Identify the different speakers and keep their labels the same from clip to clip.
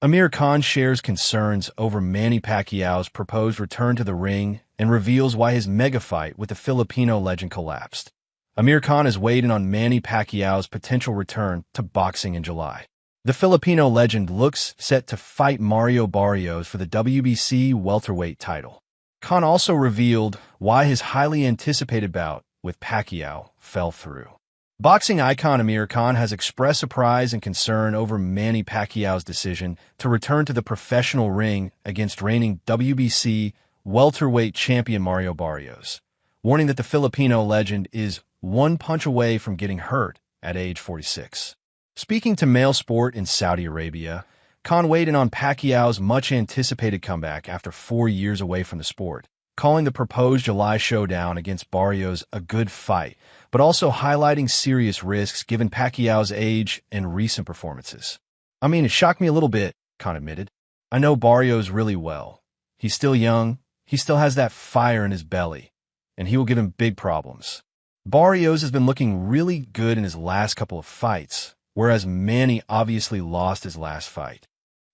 Speaker 1: Amir Khan shares concerns over Manny Pacquiao's proposed return to the ring and reveals why his mega fight with the Filipino legend collapsed. Amir Khan has weighed in on Manny Pacquiao's potential return to boxing in July. The Filipino legend looks set to fight Mario Barrios for the WBC welterweight title. Khan also revealed why his highly anticipated bout with Pacquiao fell through. Boxing icon Amir Khan has expressed surprise and concern over Manny Pacquiao's decision to return to the professional ring against reigning WBC welterweight champion Mario Barrios, warning that the Filipino legend is one punch away from getting hurt at age 46. Speaking to Mail Sport in Saudi Arabia, Khan weighed in on Pacquiao's much-anticipated comeback after 4 years away from the sport, calling the proposed July showdown against Barrios a good fight, but also highlighting serious risks given Pacquiao's age and recent performances. "I mean, it shocked me a little bit," Khan admitted. "I know Barrios really well. He's still young, he still has that fire in his belly, and he will give him big problems. Barrios has been looking really good in his last couple of fights, whereas Manny obviously lost his last fight.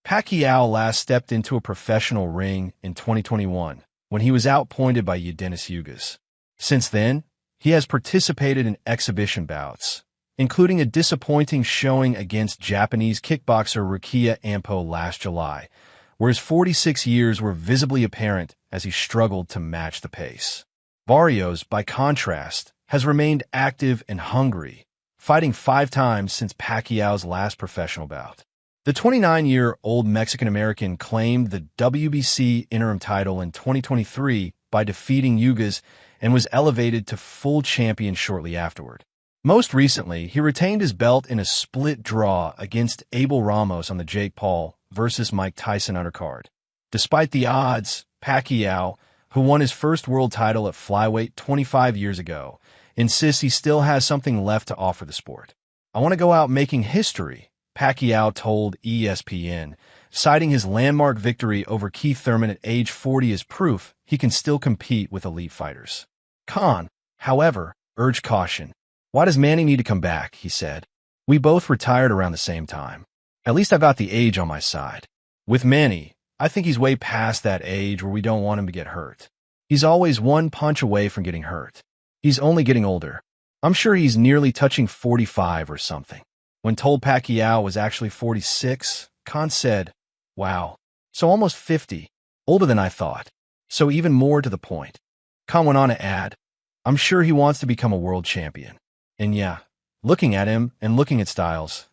Speaker 1: Pacquiao last stepped into a professional ring in 2021 when he was outpointed by Dennis Yugas. Since then, he has participated in exhibition bouts, including a disappointing showing against Japanese kickboxer Rukia Ampo last July, where his 46 years were visibly apparent as he struggled to match the pace. Barrios, by contrast, has remained active and hungry, fighting 5 times since Pacquiao's last professional bout. The 29-year-old Mexican-American claimed the WBC interim title in 2023 by defeating Yugas and was elevated to full champion shortly afterward. Most recently, he retained his belt in a split draw against Abel Ramos on the Jake Paul versus Mike Tyson undercard. Despite the odds, Pacquiao, who won his first world title at flyweight 25 years ago, insists he still has something left to offer the sport. "I want to go out making history," Pacquiao told ESPN, citing his landmark victory over Keith Thurman at age 40 as proof he can still compete with elite fighters. Khan, however, urged caution. "Why does Manny need to come back?" he said. "We both retired around the same time. At least I've got the age on my side. With Manny, I think he's way past that age where we don't want him to get hurt. He's always one punch away from getting hurt. He's only getting older. I'm sure he's nearly touching 45 or something." When told Pacquiao was actually 46, Khan said, "Wow, so almost 50, older than I thought. So even more to the point." Khan went on to add, "I'm sure he wants to become a world champion. And yeah, looking at him and looking at styles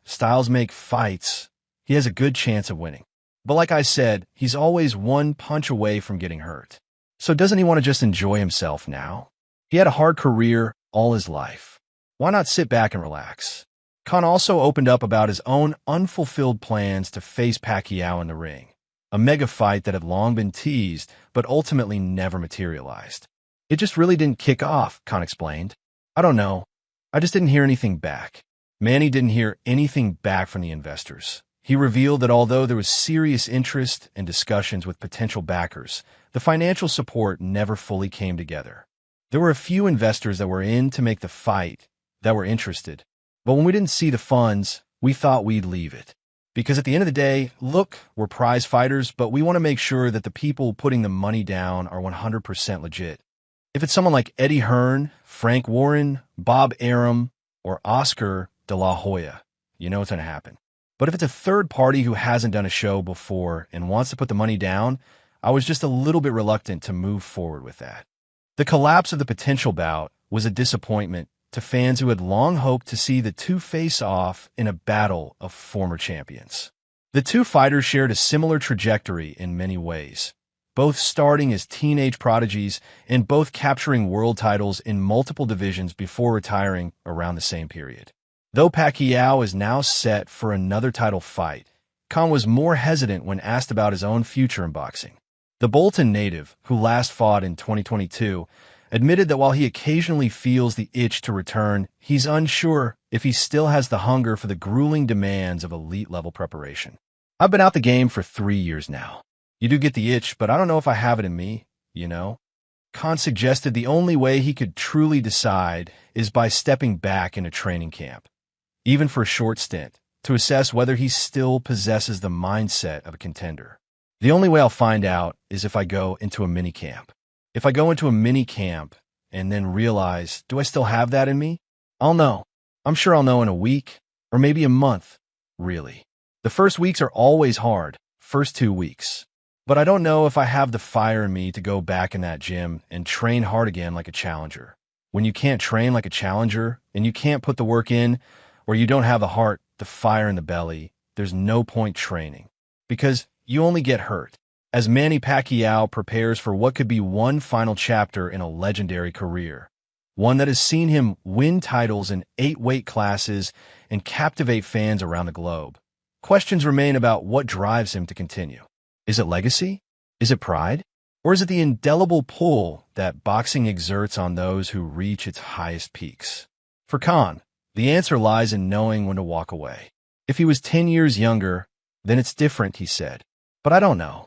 Speaker 1: make fights. He has a good chance of winning. But like I said, he's always one punch away from getting hurt. So doesn't he want to just enjoy himself now? He had a hard career all his life. Why not sit back and relax?" Khan also opened up about his own unfulfilled plans to face Pacquiao in the ring, a mega fight that had long been teased but ultimately never materialized. "It just really didn't kick off," Khan explained. "I don't know. I just didn't hear anything back." Manny didn't hear anything back from the investors. He revealed that although there was serious interest and discussions with potential backers, the financial support never fully came together. There were a few investors that were in to make the fight that were interested, but when we didn't see the funds, we thought we'd leave it. Because at the end of the day, look, we're prize fighters, but we want to make sure that the people putting the money down are 100% legit. If it's someone like Eddie Hearn, Frank Warren, Bob Arum, or Oscar De La Hoya, you know it's going to happen. But if it's a third party who hasn't done a show before and wants to put the money down, I was just a little bit reluctant to move forward with that. The collapse of the potential bout was a disappointment to fans who had long hoped to see the two face off in a battle of former champions. The two fighters shared a similar trajectory in many ways, both starting as teenage prodigies and both capturing world titles in multiple divisions before retiring around the same period. Though Pacquiao is now set for another title fight, Khan was more hesitant when asked about his own future in boxing. The Bolton native, who last fought in 2022, admitted that while he occasionally feels the itch to return, he's unsure if he still has the hunger for the grueling demands of elite-level preparation. "I've been out the game for 3 years now. You do get the itch, but I don't know if I have it in me, you know?" Khan suggested the only way he could truly decide is by stepping back in a training camp, even for a short stint, to assess whether he still possesses the mindset of a contender. The only way I'll find out is if I go into a mini camp. If I go into a mini camp and then realize, do I still have that in me? I'll know. I'm sure I'll know in a week or maybe a month, really. The first weeks are always hard, first 2 weeks. But I don't know if I have the fire in me to go back in that gym and train hard again like a challenger. When you can't train like a challenger and you can't put the work in, or you don't have the heart, the fire in the belly, there's no point training. Because you only get hurt. As Manny Pacquiao prepares for what could be one final chapter in a legendary career, one that has seen him win titles in 8 weight classes and captivate fans around the globe, questions remain about what drives him to continue. Is it legacy? Is it pride? Or is it the indelible pull that boxing exerts on those who reach its highest peaks? For Khan, the answer lies in knowing when to walk away. If he was 10 years younger, then it's different, he said. But I don't know.